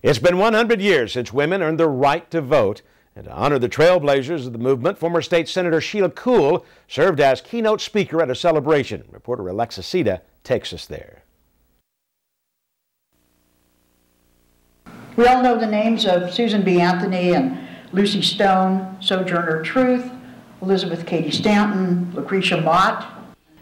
It's been 100 years since women earned the right to vote. And to honor the trailblazers of the movement, former state Senator Sheila Kuehl served as keynote speaker at a celebration. Reporter Alexa Sita takes us there. We all know the names of Susan B. Anthony and Lucy Stone, Sojourner Truth, Elizabeth Cady Stanton, Lucretia Mott.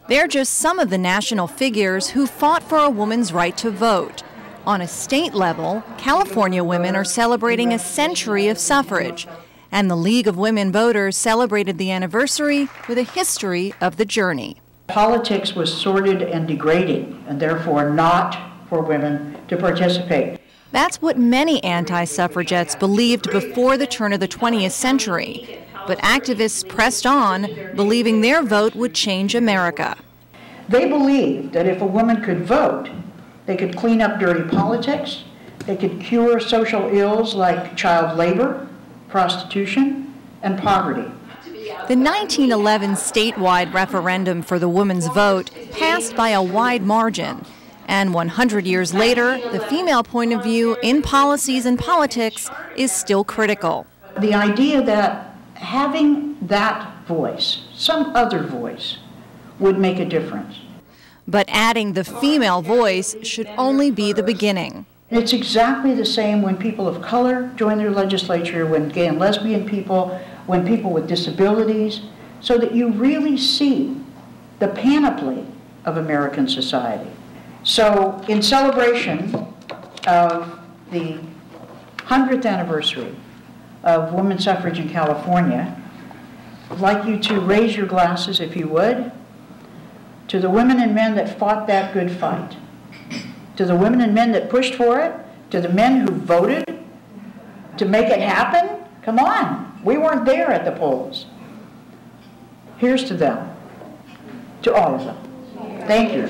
They're just some of the national figures who fought for a woman's right to vote. On a state level, California women are celebrating a century of suffrage, and the League of Women Voters celebrated the anniversary with a history of the journey. Politics was sordid and degrading, and therefore not for women to participate. That's what many anti-suffragettes believed before the turn of the 20th century. But activists pressed on, believing their vote would change America. They believed that if a woman could vote, they could clean up dirty politics, they could cure social ills like child labor, prostitution, and poverty. The 1911 statewide referendum for the woman's vote passed by a wide margin. And 100 years later, the female point of view in policies and politics is still critical. The idea that having that voice, some other voice, would make a difference. But adding the female voice should only be the beginning. It's exactly the same when people of color join their legislature, when gay and lesbian people, when people with disabilities, so that you really see the panoply of American society. So in celebration of the 100th anniversary of women's suffrage in California, I'd like you to raise your glasses, if you would, to the women and men that fought that good fight, to the women and men that pushed for it, to the men who voted to make it happen. Come on, we weren't there at the polls. Here's to them, to all of them. Thank you.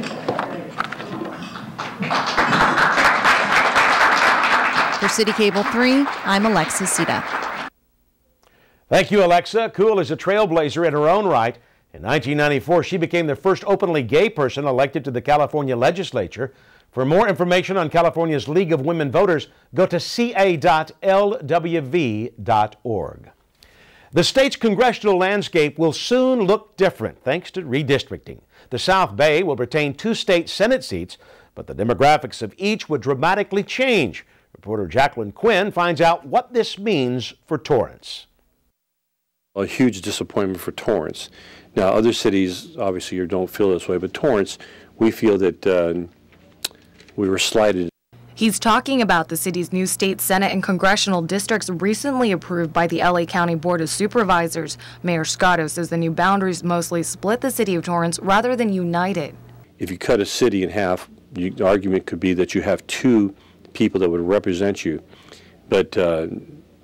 For CitiCABLE 3, I'm Alexa Sita. Thank you, Alexa. Kuehl is a trailblazer in her own right. In 1994, she became the first openly gay person elected to the California legislature. For more information on California's League of Women Voters, go to ca.lwv.org. The state's congressional landscape will soon look different thanks to redistricting. The South Bay will retain 2 state Senate seats, but the demographics of each would dramatically change. Reporter Jacqueline Quinn finds out what this means for Torrance. A huge disappointment for Torrance. Now, other cities, obviously, you don't feel this way, but Torrance, we feel that we were slighted. He's talking about the city's new state Senate and congressional districts recently approved by the LA County Board of Supervisors. Mayor Scotto says the new boundaries mostly split the city of Torrance rather than unite it. If you cut a city in half, the argument could be that you have 2 people that would represent you. But the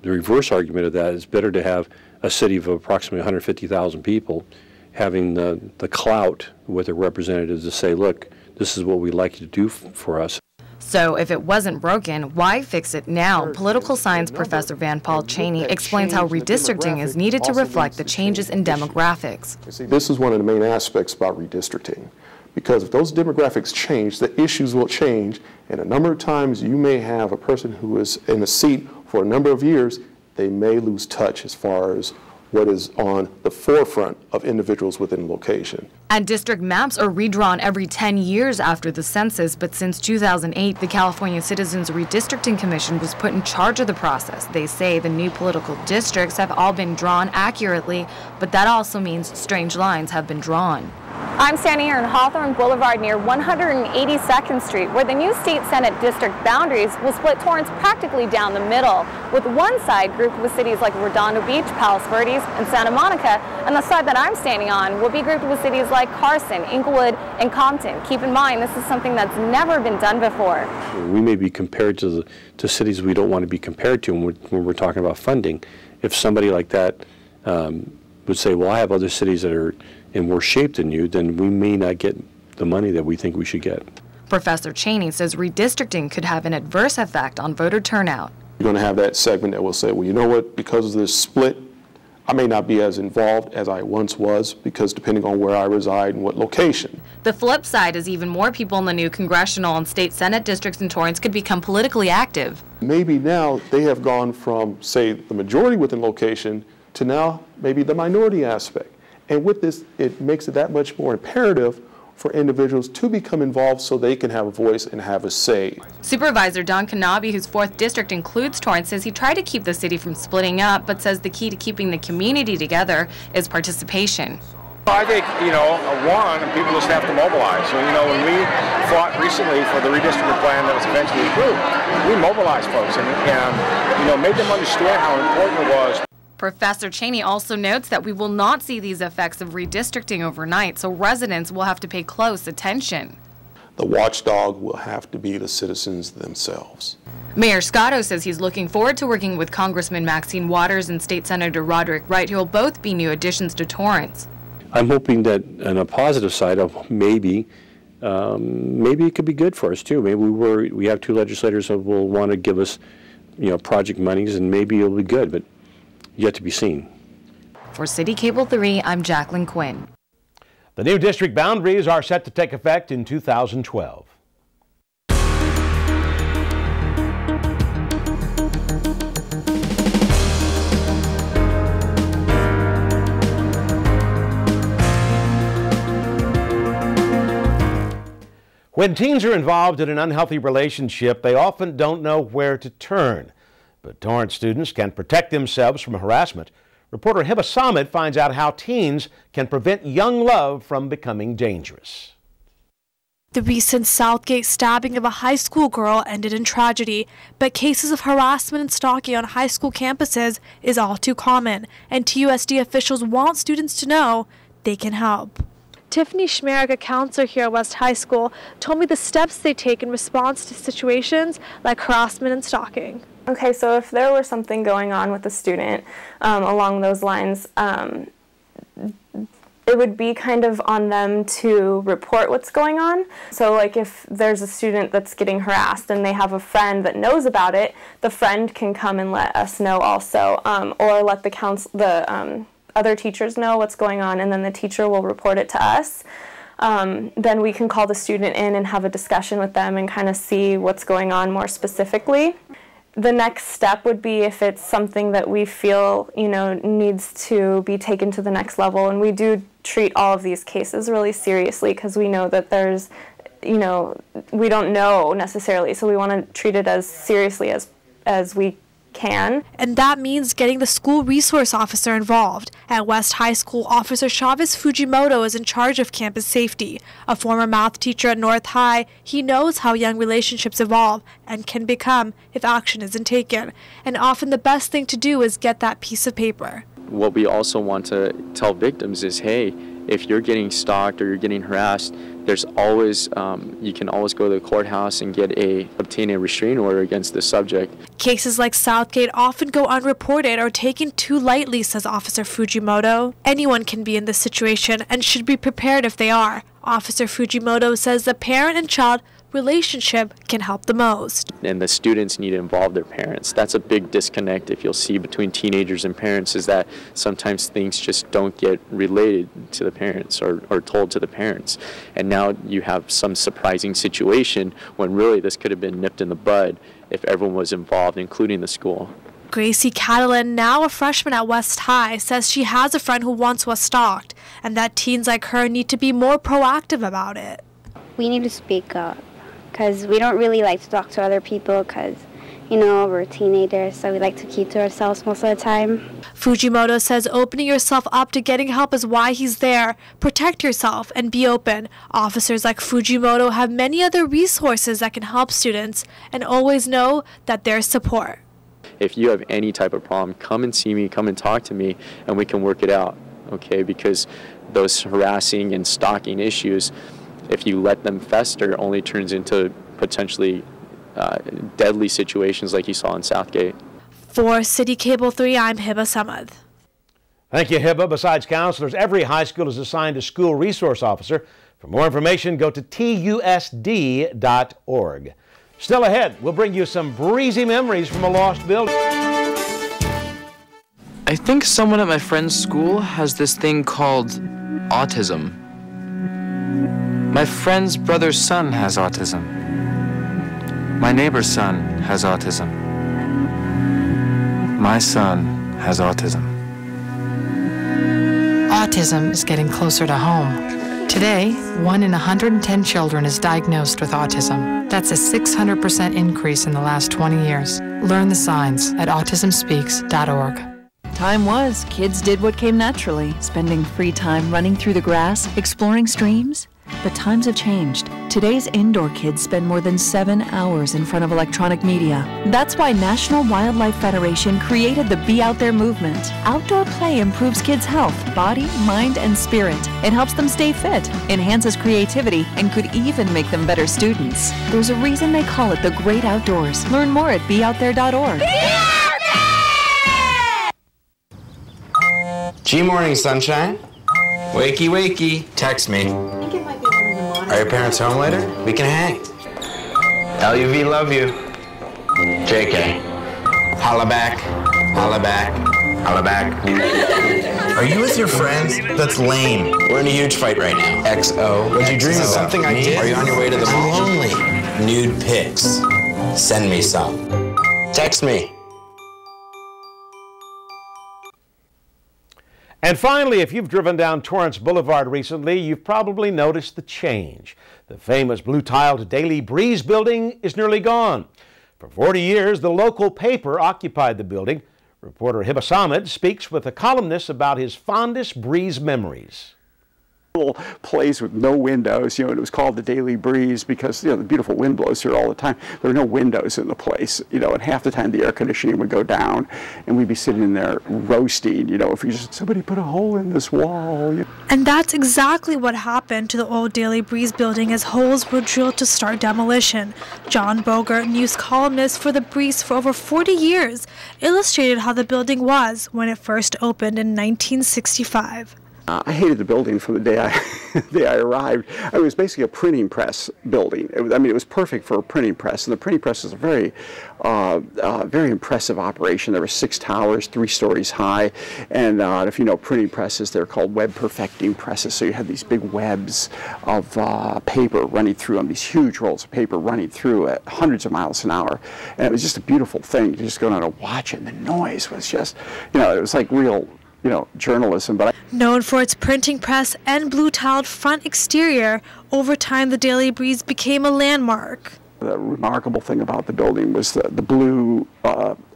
reverse argument of that is better to have a city of approximately 150,000 people having the clout with their representatives to say, look, this is what we'd like you to do for us. So if it wasn't broken, why fix it now? Political science professor Van Paul Cheney explains how redistricting is needed to reflect the changes in demographics. This is one of the main aspects about redistricting, because if those demographics change, the issues will change, and a number of times you may have a person who is in a seat for a number of years, they may lose touch as far as what is on the forefront of individuals within a location. And district maps are redrawn every 10 years after the census, but since 2008, the California Citizens Redistricting Commission was put in charge of the process. They say the new political districts have all been drawn accurately, but that also means strange lines have been drawn. I'm standing here in Hawthorne Boulevard near 182nd Street, where the new state Senate district boundaries will split Torrance practically down the middle, with one side grouped with cities like Redondo Beach, Palos Verdes, and Santa Monica, and the side that I'm standing on will be grouped with cities like Carson, Inglewood, and Compton. Keep in mind, this is something that's never been done before. We may be compared to cities we don't want to be compared to when we're talking about funding. If somebody like that would say, well, I have other cities that are in worse shape than you, then we may not get the money that we think we should get. Professor Cheney says redistricting could have an adverse effect on voter turnout. You're going to have that segment that will say, well, you know what, because of this split, I may not be as involved as I once was because depending on where I reside and what location. The flip side is even more people in the new congressional and state Senate districts in Torrance could become politically active. Maybe now they have gone from, say, the majority within location to now maybe the minority aspect. And with this, it makes it that much more imperative for individuals to become involved so they can have a voice and have a say. Supervisor Don Kanabe, whose 4th district includes Torrance, says he tried to keep the city from splitting up, but says the key to keeping the community together is participation. I think, one, people just have to mobilize. So, when we fought recently for the redistricting plan that was eventually approved, we mobilized folks and made them understand how important it was. Professor Cheney also notes that we will not see these effects of redistricting overnight, so residents will have to pay close attention. The watchdog will have to be the citizens themselves. Mayor Scotto says he's looking forward to working with Congressman Maxine Waters and State Senator Roderick Wright, who will both be new additions to Torrance. I'm hoping that on a positive side of maybe it could be good for us too. Maybe we have 2 legislators that will want to give us, project monies, and maybe it'll be good, but yet to be seen. For CitiCABLE 3, I'm Jacqueline Quinn. The new district boundaries are set to take effect in 2012. When teens are involved in an unhealthy relationship, they often don't know where to turn. But Torrance students can protect themselves from harassment. Reporter Hiba Samad finds out how teens can prevent young love from becoming dangerous. The recent Southgate stabbing of a high school girl ended in tragedy, but cases of harassment and stalking on high school campuses is all too common, and TUSD officials want students to know they can help. Tiffany Schmerich, a counselor here at West High School, told me the steps they take in response to situations like harassment and stalking. Okay, so if there were something going on with a student along those lines, it would be kind of on them to report what's going on. So like if there's a student that's getting harassed and they have a friend that knows about it, the friend can come and let us know also, or let the other teachers know what's going on, and then the teacher will report it to us. Then we can call the student in and have a discussion with them and kind of see what's going on more specifically. The next step would be if it's something that we feel, needs to be taken to the next level. And we do treat all of these cases really seriously because we know that there's, we don't know necessarily. So we want to treat it as seriously as we can. And that means getting the school resource officer involved. At West High School, Officer Chavez Fujimoto is in charge of campus safety. A former math teacher at North High, he knows how young relationships evolve and can become if action isn't taken. And often the best thing to do is get that piece of paper. What we also want to tell victims is, hey, if you're getting stalked or you're getting harassed, there's always, you can always go to the courthouse and obtain a restraining order against the subject. Cases like Southgate often go unreported or taken too lightly, says Officer Fujimoto. Anyone can be in this situation and should be prepared if they are. Officer Fujimoto says the parent and child relationship can help the most. And the students need to involve their parents. That's a big disconnect if you'll see between teenagers and parents, is that sometimes things just don't get related to the parents or told to the parents. And now you have some surprising situation when really this could have been nipped in the bud if everyone was involved, including the school. Gracie Catalan, now a freshman at West High, says she has a friend who once was stalked and that teens like her need to be more proactive about it. We need to speak up, because we don't really like to talk to other people because, we're teenagers, so we like to keep to ourselves most of the time. Fujimoto says opening yourself up to getting help is why he's there. Protect yourself and be open. Officers like Fujimoto have many other resources that can help students, and always know that there's support. If you have any type of problem, come and see me, come and talk to me, and we can work it out, okay? Because those harassing and stalking issues, if you let them fester, only turns into potentially deadly situations like you saw in Southgate. For CitiCABLE 3, I'm Hiba Samad. Thank you, Hiba. Besides counselors, every high school is assigned a school resource officer. For more information, go to TUSD.org. Still ahead, we'll bring you some breezy memories from a lost building. I think someone at my friend's school has this thing called autism. My friend's brother's son has autism. My neighbor's son has autism. My son has autism. Autism is getting closer to home. Today, 1 in 110 children is diagnosed with autism. That's a 600% increase in the last 20 years. Learn the signs at autismspeaks.org. Time was, kids did what came naturally, spending free time running through the grass, exploring streams. But times have changed. Today's indoor kids spend more than 7 hours in front of electronic media. That's why National Wildlife Federation created the Be Out There movement. Outdoor play improves kids' health, body, mind, and spirit. It helps them stay fit, enhances creativity, and could even make them better students. There's a reason they call it the great outdoors. Learn more at beoutthere.org. G morning, sunshine. Wakey, wakey. Text me. Are your parents home later? We can hang. LUV, love you. JK. Holla back. Holla back. Holla back. Are you with your friends? That's lame. We're in a huge fight right now. XO. Would you dream of something I did? Are you on your way to the mall? I'm lonely. Nude pics. Send me some. Text me. And finally, if you've driven down Torrance Boulevard recently, you've probably noticed the change. The famous blue-tiled Daily Breeze building is nearly gone. For 40 years, the local paper occupied the building. Reporter Hiba Samad speaks with a columnist about his fondest Breeze memories. Place with no windows, and it was called the Daily Breeze because, the beautiful wind blows here all the time. There were no windows in the place, and half the time the air conditioning would go down and we'd be sitting in there roasting, if you just, somebody put a hole in this wall. And that's exactly what happened to the old Daily Breeze building as holes were drilled to start demolition. John Bogert, news columnist for the Breeze for over 40 years, illustrated how the building was when it first opened in 1965. I hated the building from the day I arrived. It was basically a printing press building. It was perfect for a printing press, and the printing press is a very impressive operation. There were 6 towers, 3 stories high, and if you know printing presses, they're called web perfecting presses. So you had these big webs of paper running through them, these huge rolls of paper running through at hundreds of miles an hour, and it was just a beautiful thing. You just go down and watch it, and the noise was just, it was like real, journalism. But known for its printing press and blue-tiled front exterior, over time the Daily Breeze became a landmark. The remarkable thing about the building was the blue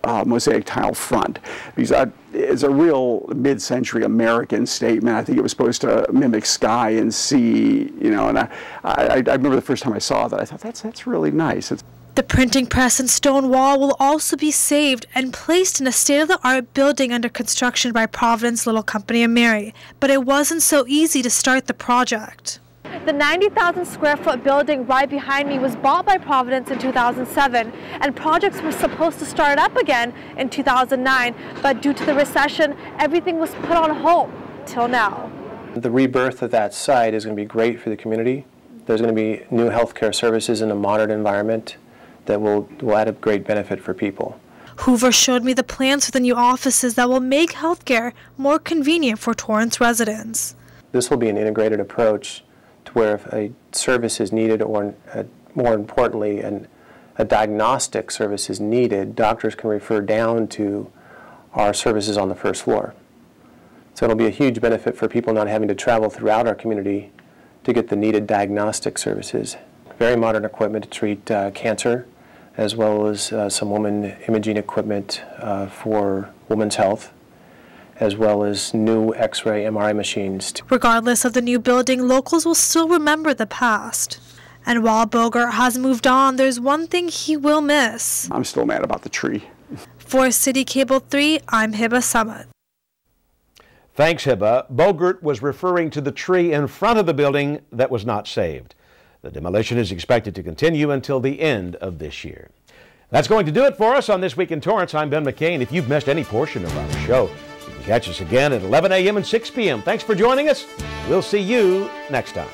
mosaic tile front. Because it's a real mid-century American statement. I think it was supposed to mimic sky and sea, and I remember the first time I saw that, I thought, that's really nice. The printing press and stone wall will also be saved and placed in a state-of-the-art building under construction by Providence Little Company of Mary. But it wasn't so easy to start the project. The 90,000 square foot building right behind me was bought by Providence in 2007, and projects were supposed to start up again in 2009, but due to the recession, everything was put on hold till now. The rebirth of that site is going to be great for the community. There's going to be new healthcare services in a modern environment that will add a great benefit for people. Hoover showed me the plans for the new offices that will make healthcare more convenient for Torrance residents. This will be an integrated approach to where if a service is needed, or more importantly, a diagnostic service is needed, doctors can refer down to our services on the first floor. So it'll be a huge benefit for people not having to travel throughout our community to get the needed diagnostic services. Very modern equipment to treat cancer, as well as some woman imaging equipment for women's health, as well as new X-ray MRI machines. Regardless of the new building, locals will still remember the past. And while Bogert has moved on, there's one thing he will miss. I'm still mad about the tree. For CitiCABLE 3, I'm Hiba Samad. Thanks, Hiba. Bogert was referring to the tree in front of the building that was not saved. The demolition is expected to continue until the end of this year. That's going to do it for us on This Week in Torrance. I'm Ben McCain. If you've missed any portion of our show, you can catch us again at 11 a.m. and 6 p.m. Thanks for joining us. We'll see you next time.